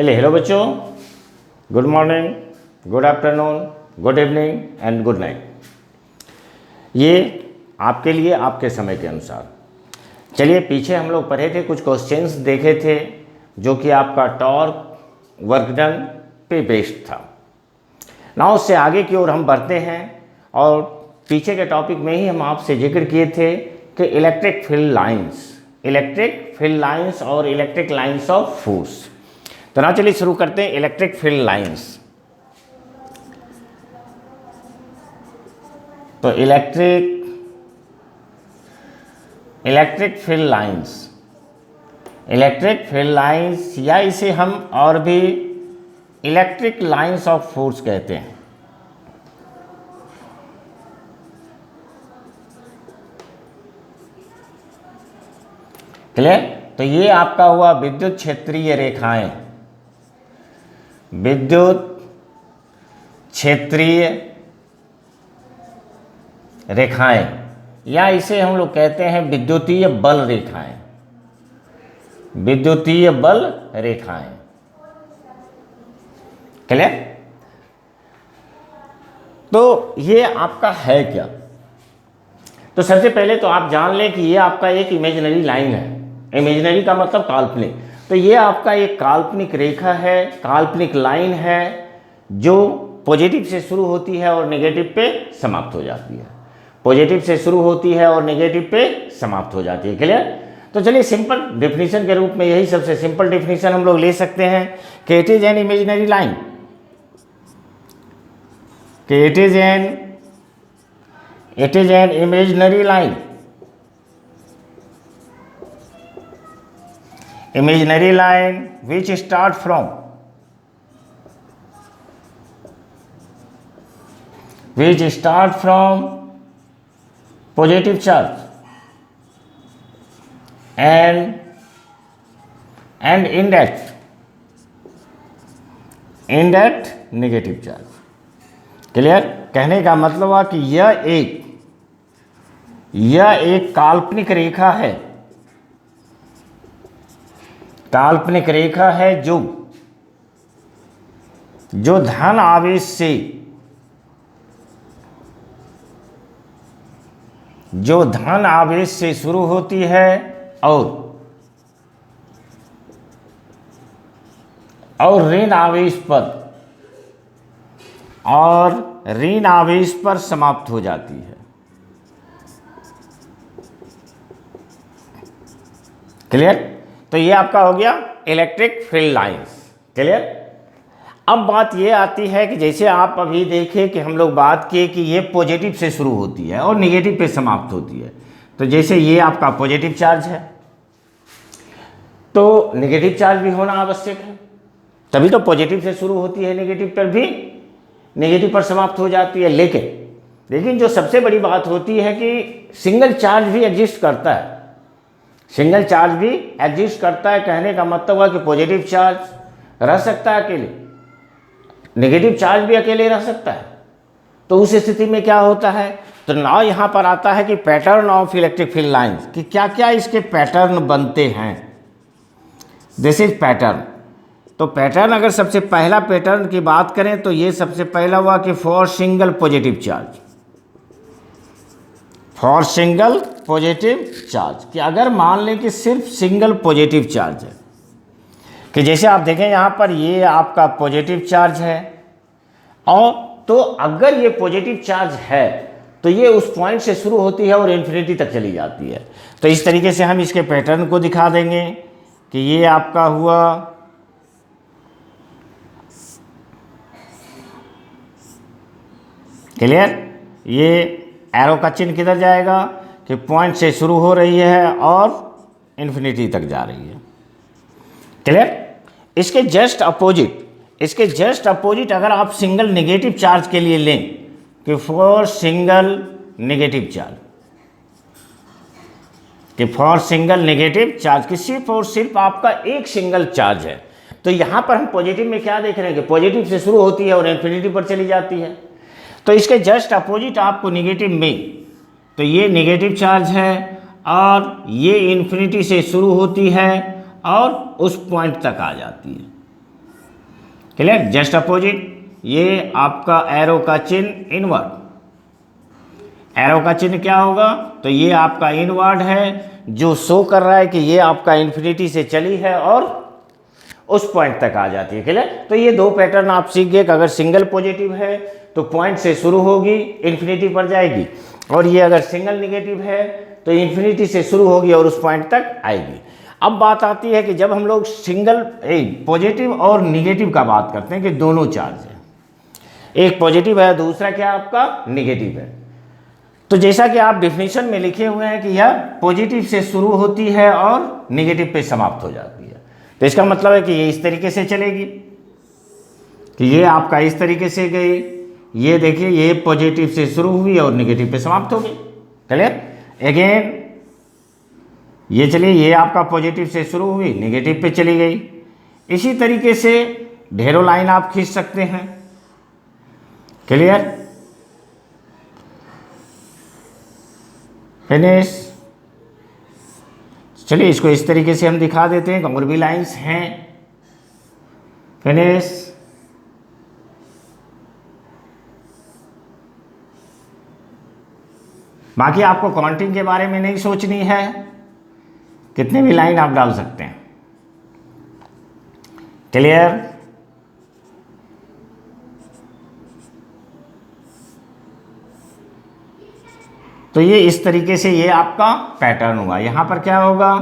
चलिए, हेलो बच्चों, good morning, good afternoon, good evening and good night. ये आपके लिए आपके समय के अनुसार। चलिए, पीछे हम लोग पढ़े थे, कुछ क्वेश्चंस देखे थे जो कि आपका टॉर्क, वर्क डन पे बेस्ड था। ना उससे आगे की ओर हम बढ़ते हैं और पीछे के टॉपिक में ही हम आपसे जिक्र किए थे कि इलेक्ट्रिक फील्ड लाइंस और इलेक्ट्रिक लाइंस ऑफ फोर्स। तो ना चलिए शुरू करते हैं इलेक्ट्रिक फील्ड लाइंस। तो इलेक्ट्रिक फील्ड लाइंस या इसे हम और भी इलेक्ट्रिक लाइंस ऑफ फोर्स कहते हैं। क्लियर? तो ये आपका हुआ विद्युत क्षेत्रीय रेखाएं, विद्युत क्षेत्रीय रेखाएं, या इसे हम लोग कहते हैं विद्युतीय बल रेखाएं। विद्युतीय बल रेखाएं, क्लियर? तो ये आपका है क्या? तो सबसे पहले तो आप जान लें कि ये आपका एक इमेजिनरी लाइन है। इमेजिनरी का मतलब काल्पनिक। तो ये आपका एक काल्पनिक रेखा है, काल्पनिक लाइन है जो पॉजिटिव से शुरू होती है और नेगेटिव पे समाप्त हो जाती है। पॉजिटिव से शुरू होती है और नेगेटिव पे समाप्त हो जाती है। क्लियर? तो चलिए, सिंपल डेफिनेशन के रूप में यही सबसे सिंपल डेफिनेशन हम लोग ले सकते हैं कि it is an imaginary line, कि it is an imaginary line. Imaginary line which start from positive charge and end at negative charge। Clear? कहने का मतलब हुआ कि यह एक काल्पनिक रेखा है, काल्पनिक रेखा है जो धन आवेश से शुरू होती है और ऋण आवेश पर समाप्त हो जाती है। क्लियर? तो ये आपका हो गया इलेक्ट्रिक फील्ड लाइंस। क्लियर? अब बात ये आती है कि जैसे आप अभी देखें कि हम लोग बात किए कि ये पॉजिटिव से शुरू होती है और नेगेटिव पे समाप्त होती है। तो जैसे ये आपका पॉजिटिव चार्ज है तो नेगेटिव चार्ज भी होना आवश्यक है, तभी तो पॉजिटिव से शुरू होती है, नेगेटिव पर समाप्त हो जाती है। लेकिन जो सबसे बड़ी बात होती है कि सिंगल चार्ज भी एग्जिस्ट करता है। कहने का मतलब हुआ कि पॉजिटिव चार्ज रह सकता है अकेले, नेगेटिव चार्ज भी अकेले रह सकता है। तो उस स्थिति में क्या होता है? तो नाउ यहाँ पर आता है कि pattern of electric field lines, कि क्या क्या इसके पैटर्न बनते हैं। This is pattern. तो पैटर्न, अगर सबसे पहला पैटर्न की बात करें तो ये सबसे पहला हुआ कि फॉर सिंगल पॉजिटिव चार्ज, कि अगर मान लें कि सिर्फ सिंगल पॉजिटिव चार्ज है, कि जैसे आप देखें यहाँ पर ये आपका पॉजिटिव चार्ज है, और तो अगर ये पॉजिटिव चार्ज है तो ये उस पॉइंट से शुरू होती है और इन्फिनिटी तक चली जाती है। तो इस तरीके से हम इसके पैटर्न को दिखा देंगे कि ये आपका हुआ क्लियर? ये एरो का चिन्ह किधर जाएगा कि पॉइंट से शुरू हो रही है और इन्फिनिटी तक जा रही है। क्लियर? इसके जस्ट अपोजिट अगर आप सिंगल नेगेटिव चार्ज के लिए लें कि फॉर सिंगल नेगेटिव चार्ज कि सिर्फ और सिर्फ आपका एक सिंगल चार्ज है, तो यहाँ पर हम पॉजिटिव में क्या देख रहे हैं कि पॉजिटिव से शुरू होती है और इन्फिनिटी पर चली जाती है। तो इसके जस्ट अपोजिट आपको नेगेटिव में, तो ये नेगेटिव चार्ज है और ये इन्फिनिटी से शुरू होती है और उस पॉइंट तक आ जाती है। क्लियर। जस्ट अपोजिट, ये आपका एरो का चिन्ह इनवर्ड, एरो का चिन्ह क्या होगा, तो ये आपका इनवर्ड है जो शो कर रहा है कि ये आपका इन्फिनिटी से चली है और उस पॉइंट तक आ जाती है। क्लियर। तो ये दो पैटर्न आप सीख गए कि अगर सिंगल पॉजिटिव है तो पॉइंट से शुरू होगी इन्फिनिटी पर जाएगी, और ये अगर सिंगल निगेटिव है तो इन्फिनिटी से शुरू होगी और उस पॉइंट तक आएगी। अब बात आती है कि जब हम लोग सिंगल पॉजिटिव और निगेटिव का बात करते हैं कि दोनों चार्ज है, एक पॉजिटिव है दूसरा क्या आपका निगेटिव है, तो जैसा कि आप डिफिनीशन में लिखे हुए हैं कि यह पॉजिटिव से शुरू होती है और निगेटिव पे समाप्त हो जाती है, तो इसका मतलब है कि ये इस तरीके से चलेगी कि ये आपका इस तरीके से गई, ये देखिए ये पॉजिटिव से शुरू हुई और निगेटिव पे समाप्त हो गई। क्लियर। अगेन ये चलिए, ये आपका पॉजिटिव से शुरू हुई निगेटिव पे चली गई। इसी तरीके से ढेरों लाइन आप खींच सकते हैं। क्लियर। फिनिश। चलिए इसको इस तरीके से हम दिखा देते हैं, और भी लाइंस हैं। फिनिश। बाकी आपको काउंटिंग के बारे में नहीं सोचनी है, कितने भी लाइन आप डाल सकते हैं। क्लियर। तो ये इस तरीके से ये आपका पैटर्न हुआ। यहाँ पर क्या होगा,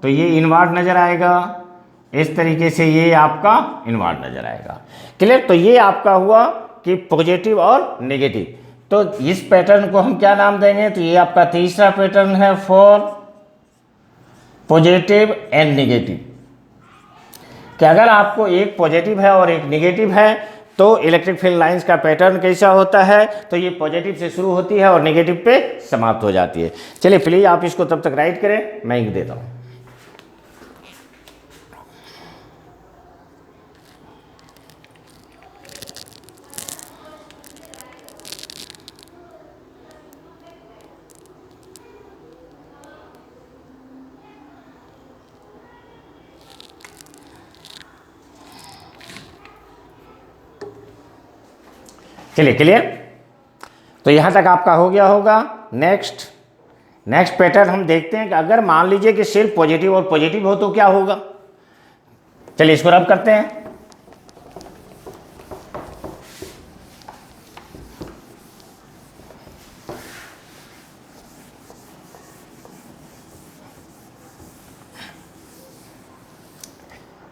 तो ये इनवर्ड नजर आएगा, इस तरीके से ये आपका इनवर्ड नजर आएगा। क्लियर। तो ये आपका हुआ कि पॉजिटिव और नेगेटिव। तो इस पैटर्न को हम क्या नाम देंगे, तो ये आपका तीसरा पैटर्न है फॉर पॉजिटिव एंड नेगेटिव, कि अगर आपको एक पॉजिटिव है और एक नेगेटिव है तो इलेक्ट्रिक फील्ड लाइंस का पैटर्न कैसा होता है, तो ये पॉजिटिव से शुरू होती है और नेगेटिव पे समाप्त हो जाती है। चलिए प्लीज आप इसको तब तक राइट करें, मैं इंक देता हूं। चलिए क्लियर। तो यहां तक आपका हो गया होगा। नेक्स्ट पैटर्न हम देखते हैं कि अगर मान लीजिए कि सिर्फ पॉजिटिव और पॉजिटिव हो तो क्या होगा। चलिए इसको रब करते हैं।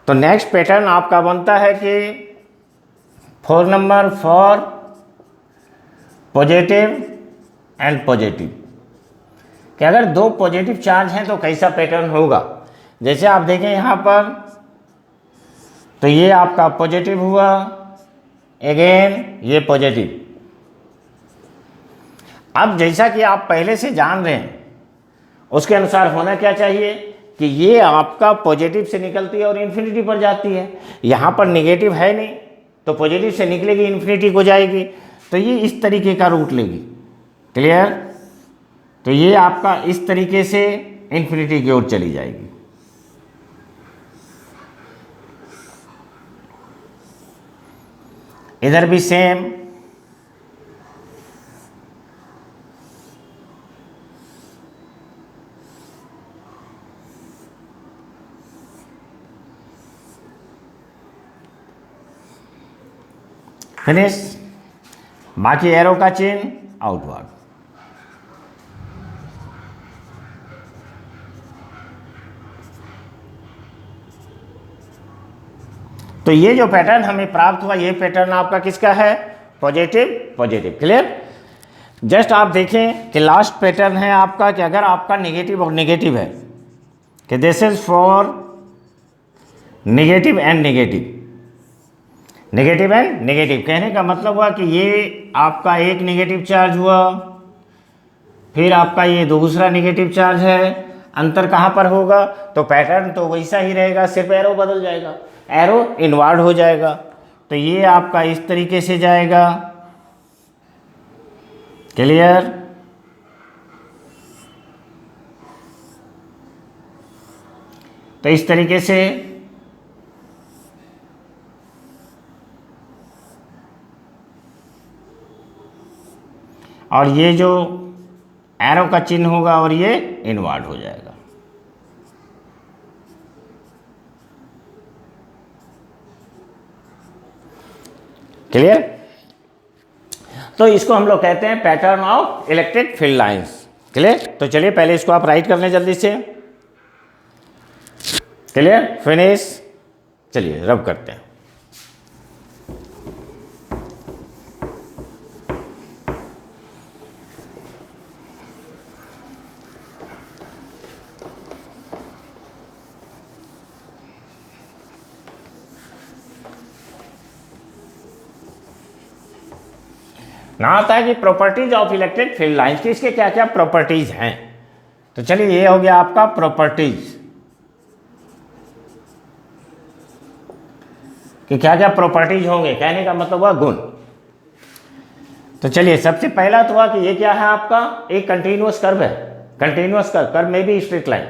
तो नेक्स्ट पैटर्न आपका बनता है कि 4 number for positive and positive, कि अगर दो पॉजिटिव चार्ज हैं तो कैसा पैटर्न होगा। जैसे आप देखें यहाँ पर, तो ये आपका पॉजिटिव हुआ, अगेन ये पॉजिटिव। अब जैसा कि आप पहले से जान रहे हैं उसके अनुसार होना क्या चाहिए कि ये आपका पॉजिटिव से निकलती है और इन्फिनिटी पर जाती है। यहाँ पर नेगेटिव है नहीं तो पॉजिटिव से निकलेगी इन्फिनिटी को जाएगी, तो ये इस तरीके का रूट लेगी। क्लियर। तो ये आपका इस तरीके से इन्फिनिटी की ओर चली जाएगी। इधर भी सेम। फिनिश। बाकी एरो का चेन आउटवर्ड। तो ये जो पैटर्न हमें प्राप्त हुआ, ये पैटर्न आपका किसका है, पॉजिटिव पॉजिटिव। क्लियर। जस्ट आप देखें कि लास्ट पैटर्न है आपका कि अगर आपका नेगेटिव और नेगेटिव है, कि this is for negative and negative. Negative and negative कहने का मतलब हुआ कि ये आपका एक नेगेटिव चार्ज हुआ, फिर आपका ये दूसरा नेगेटिव चार्ज है। अंतर कहाँ पर होगा, तो पैटर्न तो वैसा ही रहेगा, सिर्फ एरो बदल जाएगा, एरो इनवर्ड हो जाएगा। तो ये आपका इस तरीके से जाएगा। क्लियर। तो इस तरीके से और ये जो एरो का चिन्ह होगा और ये इनवर्ड हो जाएगा। क्लियर? तो इसको हम लोग कहते हैं pattern of electric field lines. Clear? तो चलिए पहले इसको आप राइट कर लें जल्दी से। क्लियर? फिनिश। चलिए रब करते हैं। ना आता है कि properties of electric field lines की, इसके क्या क्या प्रॉपर्टीज हैं। तो चलिए ये हो गया आपका प्रॉपर्टीज कि क्या क्या प्रॉपर्टीज होंगे, कहने का मतलब हुआ गुण। तो चलिए सबसे पहला तो हुआ कि ये क्या है आपका एक कंटिन्यूअस कर्व है। कंटिन्यूअस कर्व में भी स्ट्रेट लाइन,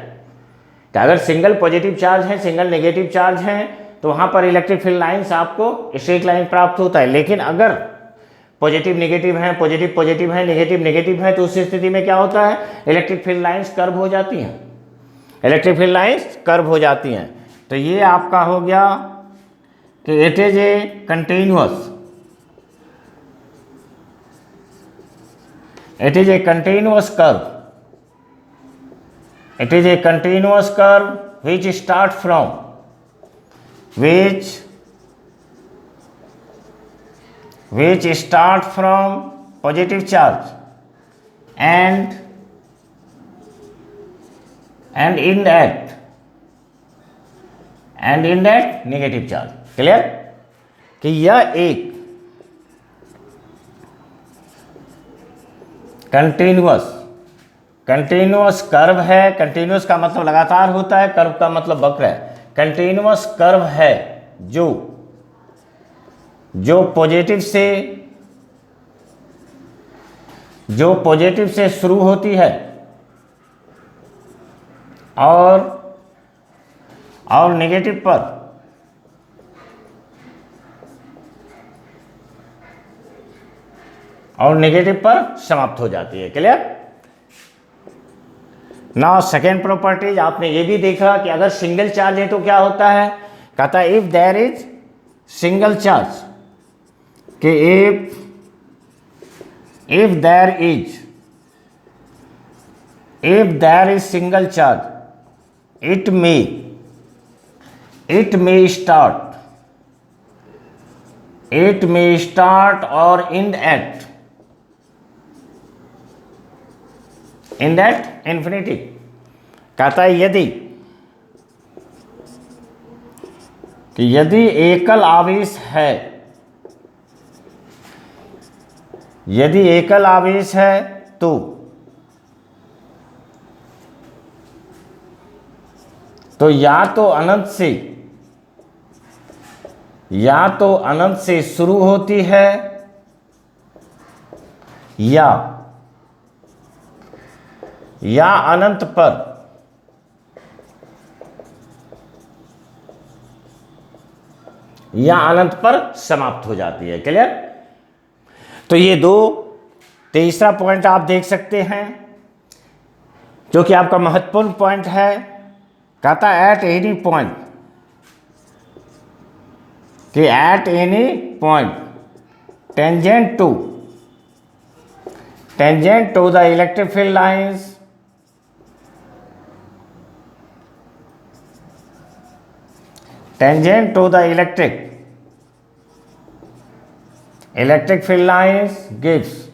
तो अगर सिंगल पॉजिटिव चार्ज है सिंगल नेगेटिव चार्ज है तो वहां पर इलेक्ट्रिक फील्ड लाइंस आपको स्ट्रेट लाइन प्राप्त होता है। लेकिन अगर पॉजिटिव नेगेटिव है, पॉजिटिव पॉजिटिव है, नेगेटिव नेगेटिव है, तो उस स्थिति में क्या होता है, इलेक्ट्रिक फील्ड लाइंस कर्व हो जाती हैं। इलेक्ट्रिक फील्ड लाइंस कर्व हो जाती हैं। तो ये आपका हो गया कि it is a continuous, it is a continuous curve, it is a continuous curve which start from which start from positive charge and in that negative charge। Clear? कि यह एक कंटिन्यूअस कर्व है। कंटिन्यूअस का मतलब लगातार होता है, curve का मतलब वक्र है। कंटिन्यूअस कर्व है जो पॉजिटिव से शुरू होती है और नेगेटिव पर समाप्त हो जाती है। क्लियर? नाउ सेकेंड प्रॉपर्टीज आपने ये भी देखा कि अगर सिंगल चार्ज है तो क्या होता है, कहता है if there is single charge, कि if there is single charge, it may start or end at infinity। कहता है यदि एकल आवेश है तो या तो अनंत से शुरू होती है या अनंत पर समाप्त हो जाती है। क्लियर? तो ये दो। तीसरा पॉइंट आप देख सकते हैं जो कि आपका महत्वपूर्ण पॉइंट है, कहता है at any point tangent to the electric field lines, tangent to the electric field lines gives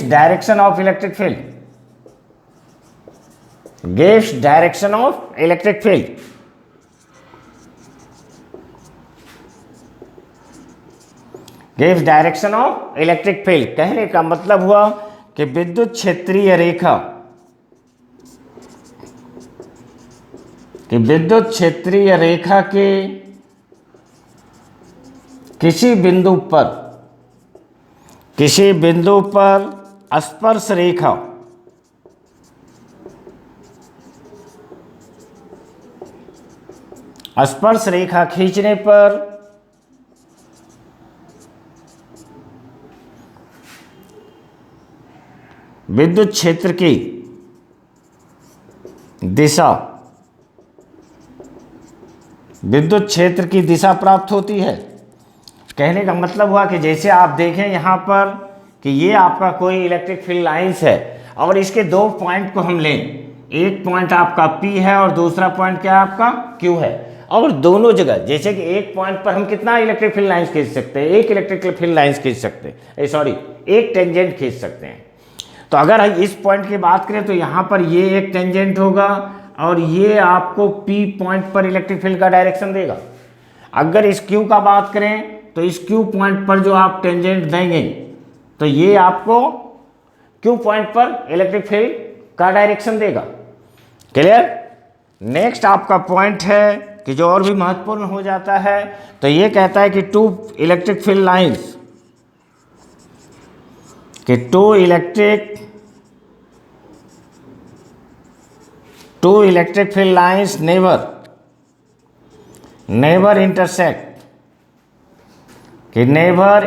direction of electric field, gives direction of electric field। gives direction of electric field कहने का मतलब हुआ कि विद्युत क्षेत्रीय रेखा के किसी बिंदु पर स्पर्श रेखा खींचने पर विद्युत क्षेत्र की दिशा, विद्युत क्षेत्र की दिशा प्राप्त होती है। कहने का मतलब हुआ कि जैसे आप देखें यहाँ पर कि ये आपका कोई इलेक्ट्रिक फील्ड लाइंस है और इसके दो पॉइंट को हम लें, एक पॉइंट आपका P है और दूसरा पॉइंट क्या है आपका Q है, और दोनों जगह जैसे कि एक पॉइंट पर हम कितना इलेक्ट्रिक फील्ड लाइंस खींच सकते हैं, एक इलेक्ट्रिक फील्ड लाइंस खींच सकते हैं, सॉरी एक टेंजेंट खींच सकते हैं। तो अगर इस पॉइंट की बात करें तो यहाँ पर ये एक टेंजेंट होगा और ये आपको P पॉइंट पर इलेक्ट्रिक फील्ड का डायरेक्शन देगा। अगर इस Q का बात करें तो इस Q पॉइंट पर जो आप टेंजेंट देंगे तो ये आपको Q पॉइंट पर इलेक्ट्रिक फील्ड का डायरेक्शन देगा। क्लियर। नेक्स्ट आपका पॉइंट है कि जो और भी महत्वपूर्ण हो जाता है, तो ये कहता है कि टू इलेक्ट्रिक फील्ड लाइंस, कि two electric field lines never intersect, कि नेवर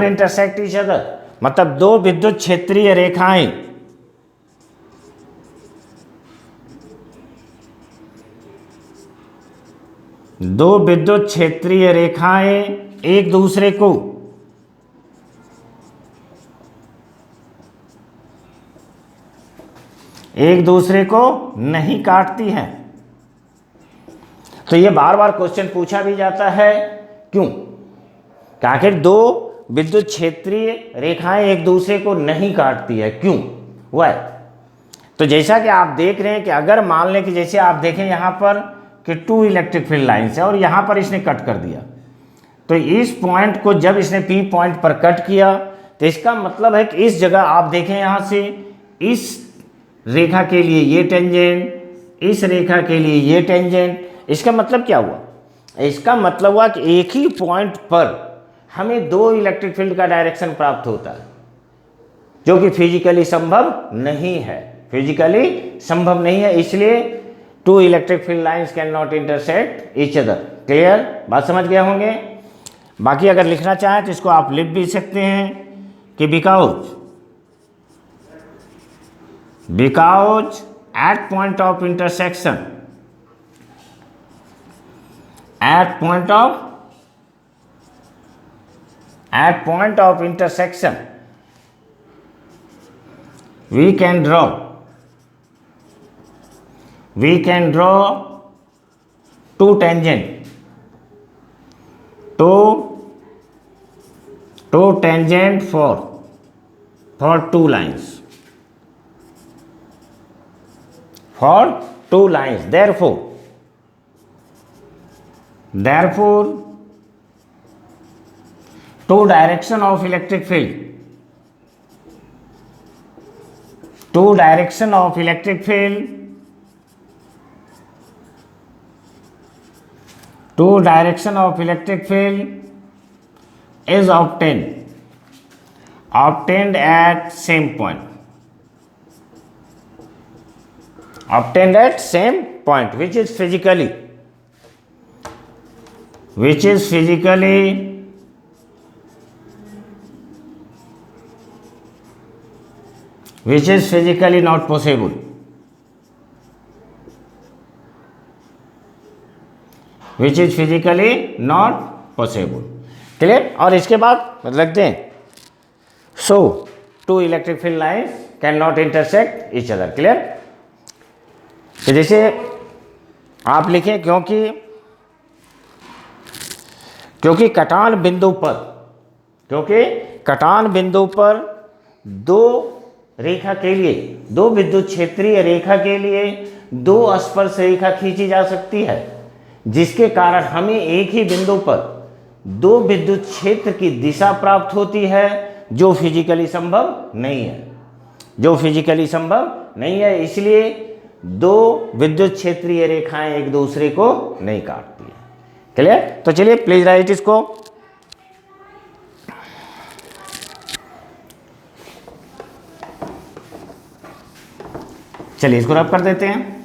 इंटरसेक्ट ईच अदर, मतलब दो विद्युत क्षेत्रीय रेखाएं एक दूसरे को नहीं काटती हैं। तो ये बार बार क्वेश्चन पूछा भी जाता है, क्यों? कि आखिर दो विद्युत क्षेत्रीय रेखाएं एक दूसरे को नहीं काटती है, क्यों? वह तो जैसा कि आप देख रहे हैं कि अगर मान लें कि जैसे आप देखें यहाँ पर कि टू इलेक्ट्रिक फील्ड लाइंस है और यहाँ पर इसने कट कर दिया, तो इस पॉइंट को जब इसने P पॉइंट पर कट किया तो इसका मतलब है कि इस जगह आप देखें यहाँ से इस रेखा के लिए ये टेंजेंट, इस रेखा के लिए ये टेंजेंट। इसका मतलब क्या हुआ? इसका मतलब हुआ कि एक ही पॉइंट पर हमें दो इलेक्ट्रिक फील्ड का डायरेक्शन प्राप्त होता है, जो कि फिजिकली संभव नहीं है। इसलिए two electric field lines can not intersect each other. Clear? बात समझ गए होंगे। बाकी अगर लिखना चाहें तो इसको आप लिख भी सकते हैं कि because at point of intersection, we can draw two tangent for two lines. Therefore, two direction of electric field is obtained at same point. Which is physically not possible. Clear? और इसके बाद लिख दें so to electric field lines can not intersect each other. Clear? तो जैसे आप लिखें क्योंकि कटान बिंदु पर दो विद्युत क्षेत्रीय रेखा के लिए दो स्पर्श रेखा खींची जा सकती है, जिसके कारण हमें एक ही बिंदु पर दो विद्युत क्षेत्र की दिशा प्राप्त होती है, जो फिजिकली संभव नहीं है। इसलिए दो विद्युत क्षेत्रीय रेखाएं एक दूसरे को नहीं काटती है। क्लियर? तो चलिए प्लीज राइट इसको। चलिए इसको रब कर देते हैं।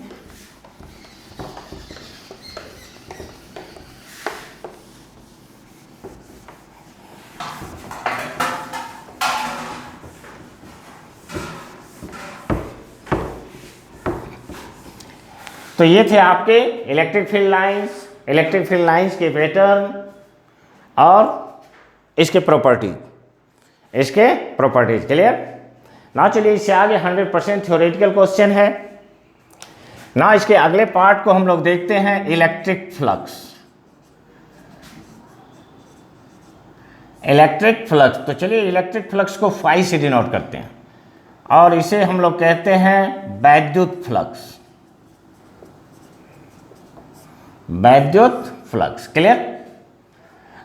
तो ये थे आपके इलेक्ट्रिक फील्ड लाइंस के पैटर्न और इसके प्रॉपर्टीज क्लियर। ना चलिए इससे आगे 100% थ्योरेटिकल क्वेश्चन है ना। इसके अगले पार्ट को हम लोग देखते हैं इलेक्ट्रिक फ्लक्स। तो चलिए इलेक्ट्रिक फ्लक्स को फाई से डिनोट करते हैं और इसे हम लोग कहते हैं वैद्युत फ्लक्स क्लियर।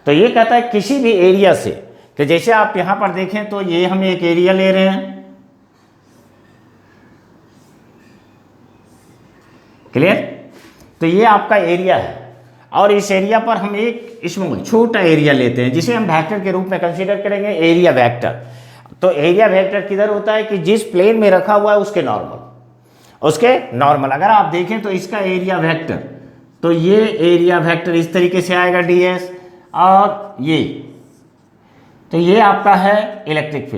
तो ये कहता है किसी भी एरिया से, कि जैसे आप यहां पर देखें तो ये हम एक एरिया ले रहे हैं क्लियर। तो ये आपका एरिया है और इस एरिया पर हम एक स्मॉल छोटा एरिया लेते हैं जिसे हम वेक्टर के रूप में कंसीडर करेंगे, एरिया वेक्टर। तो एरिया वेक्टर किधर होता है कि जिस प्लेन में रखा हुआ है उसके नॉर्मल। अगर आप देखें तो इसका एरिया वेक्टर, तो ये एरिया वेक्टर इस तरीके से आएगा ds, और ये तो ये आपका है इलेक्ट्रिक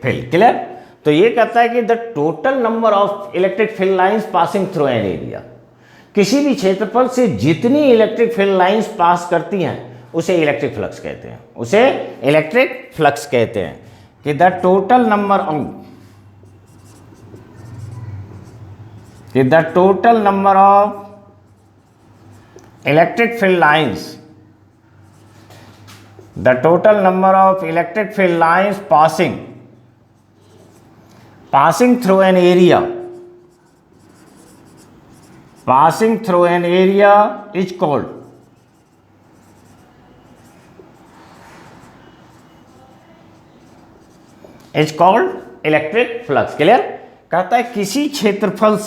फील्ड क्लियर। तो ये कहता है कि the total number of electric field lines passing through an area, किसी भी क्षेत्रफल से जितनी इलेक्ट्रिक फील्ड लाइंस पास करती हैं उसे इलेक्ट्रिक फ्लक्स कहते हैं। कि the total number of electric field lines passing through an area is called electric flux clear. कहता है किसी क्षेत्रफल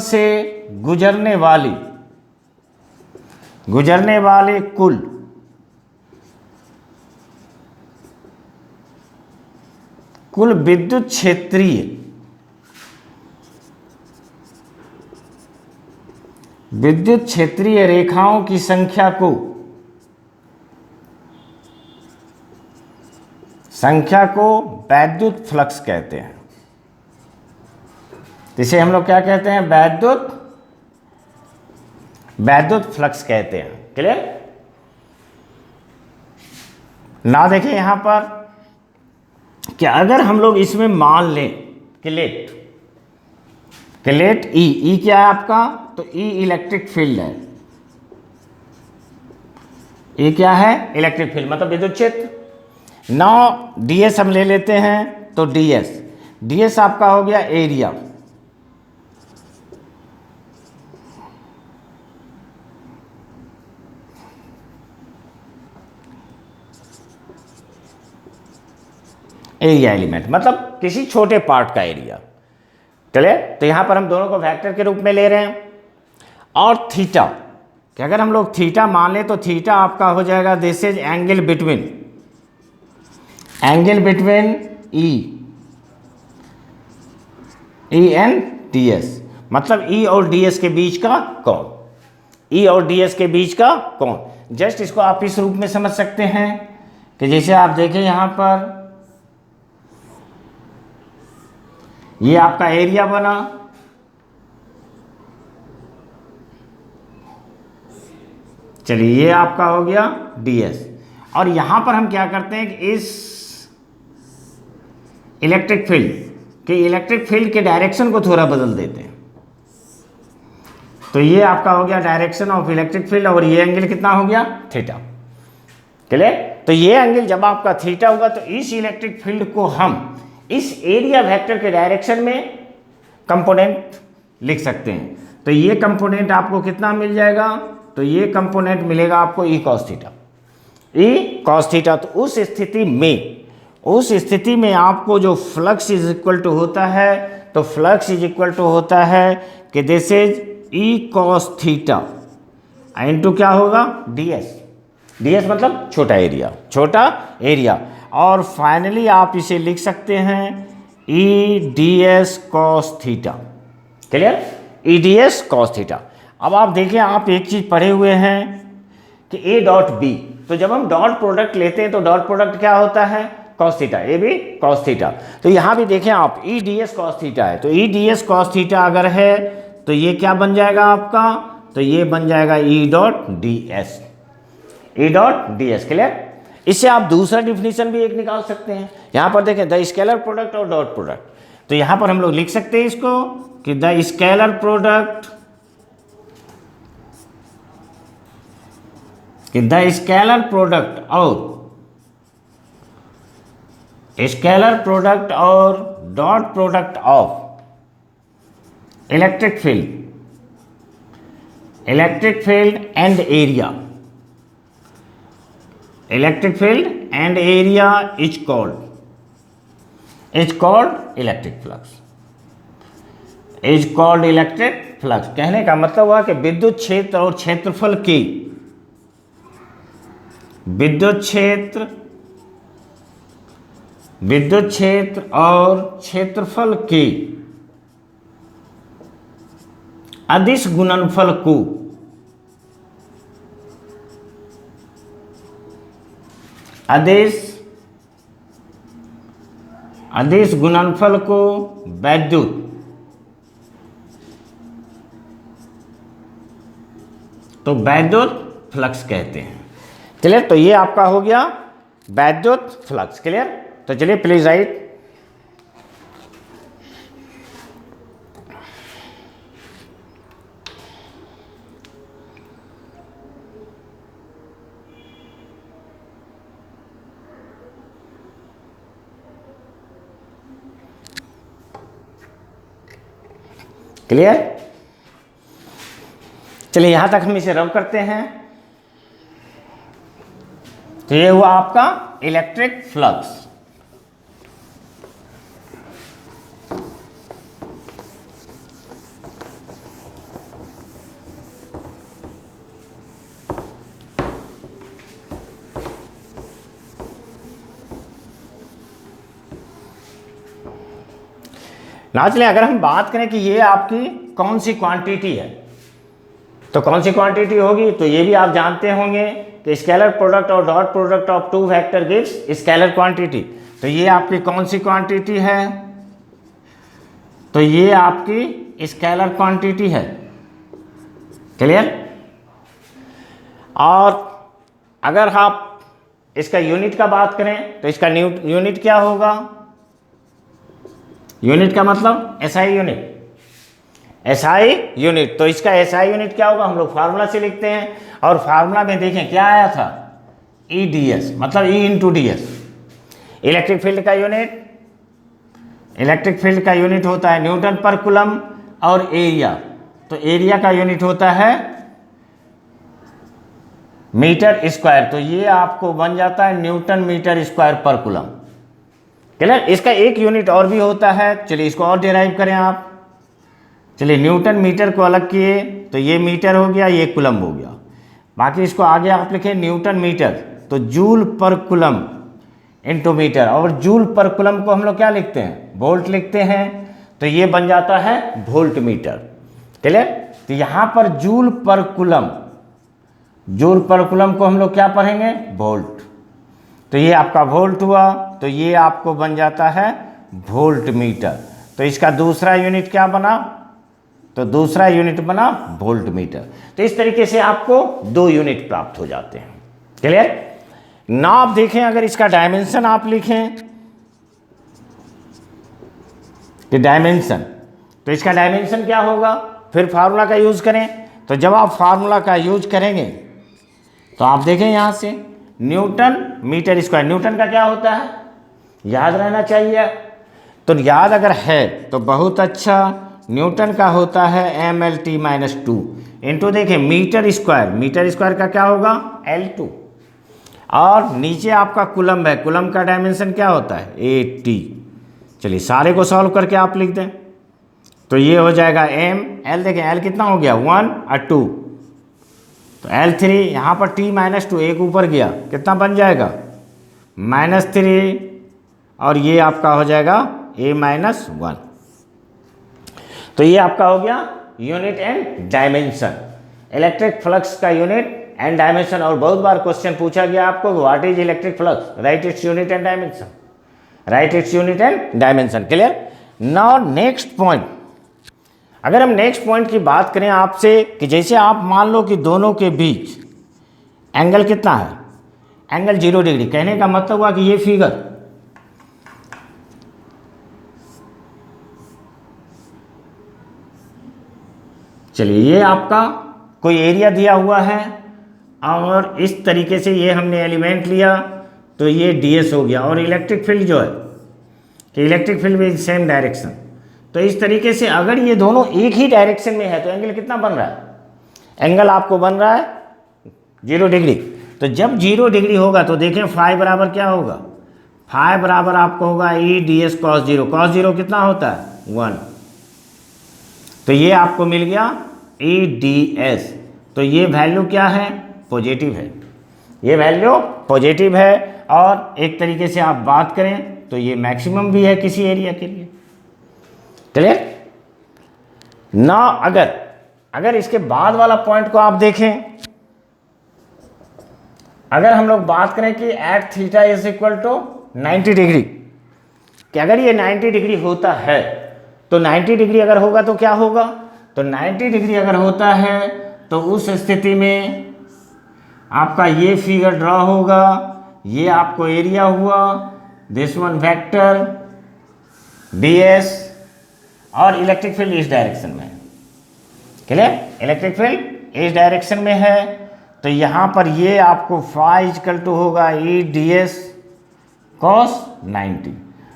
से गुजरने वाली कुल विद्युत क्षेत्रीय रेखाओं की संख्या को वैद्युत फ्लक्स कहते हैं। इसे हम लोग क्या कहते हैं? वैद्युत फ्लक्स कहते हैं क्लियर। ना देखिए यहां पर कि अगर हम लोग इसमें मान लें कि लेट ई क्या है आपका, तो ई इलेक्ट्रिक फील्ड है। ये क्या है? इलेक्ट्रिक फील्ड मतलब विद्युत क्षेत्र। नाउ ds हम ले लेते हैं, तो ds आपका हो गया एरिया। एरिया एलिमेंट मतलब किसी छोटे पार्ट का एरिया क्लियर। तो यहां पर हम दोनों को वेक्टर के रूप में ले रहे हैं। और थीटा, कि अगर हम लोग थीटा मान लें तो थीटा आपका हो जाएगा this is angle between E and ds, मतलब ई और ds के बीच का कोण। जस्ट इसको आप इस रूप में समझ सकते हैं कि जैसे आप देखें यहां पर ये आपका एरिया बना, चलिए ये आपका हो गया ds। और यहां पर हम क्या करते हैं कि इस इलेक्ट्रिक फील्ड के डायरेक्शन को थोड़ा बदल देते हैं। तो ये आपका हो गया डायरेक्शन ऑफ इलेक्ट्रिक फील्ड, और ये एंगल कितना हो गया? Theta clear. तो ये एंगल जब आपका थीटा होगा तो इस इलेक्ट्रिक फील्ड को हम इस एरिया वेक्टर के डायरेक्शन में कंपोनेंट लिख सकते हैं। तो ये कंपोनेंट आपको कितना मिल जाएगा? तो ये कंपोनेंट मिलेगा आपको ई कॉस थीटा। तो उस स्थिति में आपको जो फ्लक्स इज इक्वल टू होता है, तो फ्लक्स इज इक्वल टू होता है कि this is E cos theta into क्या होगा? ds मतलब छोटा एरिया। और फाइनली आप इसे लिख सकते हैं ई ds कॉस थीटा क्लियर। ई ds कॉस थीटा। अब आप देखिए, आप एक चीज पढ़े हुए हैं कि a डॉट b, तो तो जब हम डॉट प्रोडक्ट लेते हैं तो डॉट प्रोडक्ट क्या होता है, कॉस थीटा, ये भी कॉस थीटा। तो यहाँ भी देखें आप, E D S cos theta है, तो E D S cos theta अगर है तो ये क्या बन जाएगा आपका, तो ये बन जाएगा E dot D S, E dot D S. Clear. इससे आप दूसरा डिफिनीशन भी एक निकाल सकते हैं। यहाँ पर देखें द स्केलर प्रोडक्ट और डॉट प्रोडक्ट, तो यहाँ पर हम लोग लिख सकते हैं इसको कि द स्केलर प्रोडक्ट, कि द स्केलर प्रोडक्ट और स्केलर प्रोडक्ट और dot product of electric field and area, electric field and area is called electric flux, is called electric flux. कहने का मतलब हुआ कि विद्युत क्षेत्र और क्षेत्रफल की, विद्युत क्षेत्र और क्षेत्रफल के अदिश गुणनफल को अदिश गुणनफल को वैद्युत फ्लक्स कहते हैं। क्लियर। तो ये आपका हो गया वैद्युत फ्लक्स। क्लियर। तो चलिए प्लीज राइट। क्लियर। चलिए यहां तक हम इसे रब करते हैं। तो ये हुआ आपका इलेक्ट्रिक फ्लक्स। ना चलिए अगर हम बात करें कि ये आपकी कौन सी क्वांटिटी है, तो कौन सी क्वांटिटी होगी, तो ये भी आप जानते होंगे कि स्केलर प्रोडक्ट और dot product of two vector gives scalar quantity. तो ये आपकी कौन सी क्वांटिटी है, तो ये आपकी स्केलर क्वांटिटी है। क्लियर। और अगर आप इसका यूनिट का बात करें तो इसका यूनिट क्या होगा, यूनिट का मतलब एसआई यूनिट, एसआई यूनिट। तो इसका एसआई यूनिट क्या होगा, हम लोग फार्मूला से लिखते हैं, और फार्मूला में देखें क्या आया था, ई डी एस, मतलब E into D S. Electric field का यूनिट होता है न्यूटन पर कूलम, और एरिया, तो एरिया का यूनिट होता है मीटर स्क्वायर। तो ये आपको बन जाता है न्यूटन मीटर स्क्वायर पर कूलम। क्लियर। इसका एक यूनिट और भी होता है, चलिए इसको और डिराइव करें आप। चलिए न्यूटन मीटर को अलग किए तो ये मीटर हो गया, ये कूलम हो गया। बाकी इसको आगे आप लिखें न्यूटन मीटर, तो joule per coulomb into metre, और जूल पर कूलम को हम लोग क्या लिखते हैं, वोल्ट लिखते हैं। तो ये बन जाता है वोल्ट मीटर। क्लियर। तो यहाँ पर जूल पर कूलम को हम लोग क्या पढ़ेंगे, वोल्ट। तो ये आपका वोल्ट हुआ, तो ये आपको बन जाता है वोल्ट मीटर। तो इसका दूसरा यूनिट क्या बना, तो दूसरा यूनिट बना वोल्ट मीटर। तो इस तरीके से आपको दो यूनिट प्राप्त हो जाते हैं। क्लियर। ना आप देखें अगर इसका डायमेंशन आप लिखें कि डायमेंशन, तो इसका डायमेंशन क्या होगा, फिर फार्मूला का यूज करें। तो जब आप फार्मूला का यूज करेंगे तो आप देखें यहां से न्यूटन मीटर स्क्वायर, न्यूटन का क्या होता है याद रहना चाहिए। तो याद अगर है तो बहुत अच्छा, न्यूटन का होता है MLT - 2 इंटू देखें मीटर स्क्वायर का क्या होगा L2, और नीचे आपका कूलम है, कूलम का डायमेंशन क्या होता है 80। चलिए सारे को सॉल्व करके आप लिख दें, तो ये हो जाएगा L, देखें L कितना हो गया 1 और 2, तो L3 यहाँ पर T - 2 एक ऊपर गया, कितना बन जाएगा -3, और ये आपका हो जाएगा A - 1। तो ये आपका हो गया unit and dimension, electric flux का यूनिट एंड डायमेंशन। और बहुत बार क्वेश्चन पूछा गया आपको what is electric flux, right its unit and dimension, right its unit and dimension. Clear. Now next point, अगर हम नेक्स्ट पॉइंट की बात करें आपसे कि जैसे आप मान लो कि दोनों के बीच एंगल कितना है, एंगल 0 डिग्री। कहने का मतलब हुआ कि ये फिगर चलिए ये आपका कोई एरिया दिया हुआ है और इस तरीके से ये हमने एलिमेंट लिया तो ये ds हो गया। और इलेक्ट्रिक फील्ड जो है कि electric field with same direction, तो इस तरीके से अगर ये दोनों एक ही डायरेक्शन में है तो एंगल कितना बन रहा है, एंगल आपको बन रहा है 0 डिग्री। तो जब 0 डिग्री होगा तो देखें फाई बराबर क्या होगा, फाई बराबर आपको होगा E D S cos 0। Cos 0 कितना होता है 1, तो ये आपको मिल गया ई डी एस। तो ये वैल्यू क्या है, पॉजिटिव है, ये वैल्यू पॉजिटिव है। और एक तरीके से आप बात करें तो ये मैक्सिमम भी है किसी एरिया के लिए। क्लियर ना। अगर इसके बाद वाला पॉइंट को आप देखें, अगर हम लोग बात करें कि at theta is equal to 90 degree, कि अगर ये 90 डिग्री होता है तो 90 डिग्री अगर होगा तो क्या होगा, तो 90 डिग्री अगर होता है तो उस स्थिति में आपका ये फिगर ड्रॉ होगा, ये आपको एरिया हुआ, दिस वन वेक्टर ds, और इलेक्ट्रिक फील्ड इस डायरेक्शन में है। क्लियर, इलेक्ट्रिक फील्ड इस डायरेक्शन में है। तो यहाँ पर ये आपको फाई इक्वल टू होगा ई डी एस कॉस 90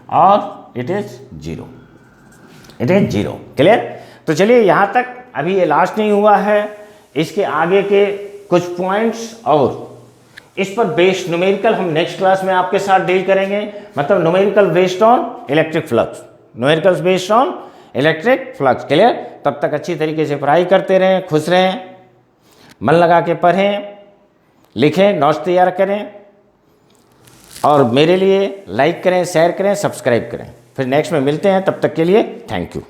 और it is 0, it is 0। Clear. तो चलिए यहाँ तक, अभी ये लास्ट नहीं हुआ है, इसके आगे के कुछ पॉइंट्स और इस पर बेस्ड न्यूमेरिकल हम नेक्स्ट क्लास में आपके साथ डील करेंगे। मतलब numerical based on electric flux, numericals based on electric flux. Clear. तब तक अच्छी तरीके से पढ़ाई करते रहें, खुश रहें, मन लगा के पढ़ें, लिखें, नोट्स तैयार करें और मेरे लिए लाइक करें, शेयर करें, सब्सक्राइब करें। फिर नेक्स्ट में मिलते हैं, तब तक के लिए थैंक यू।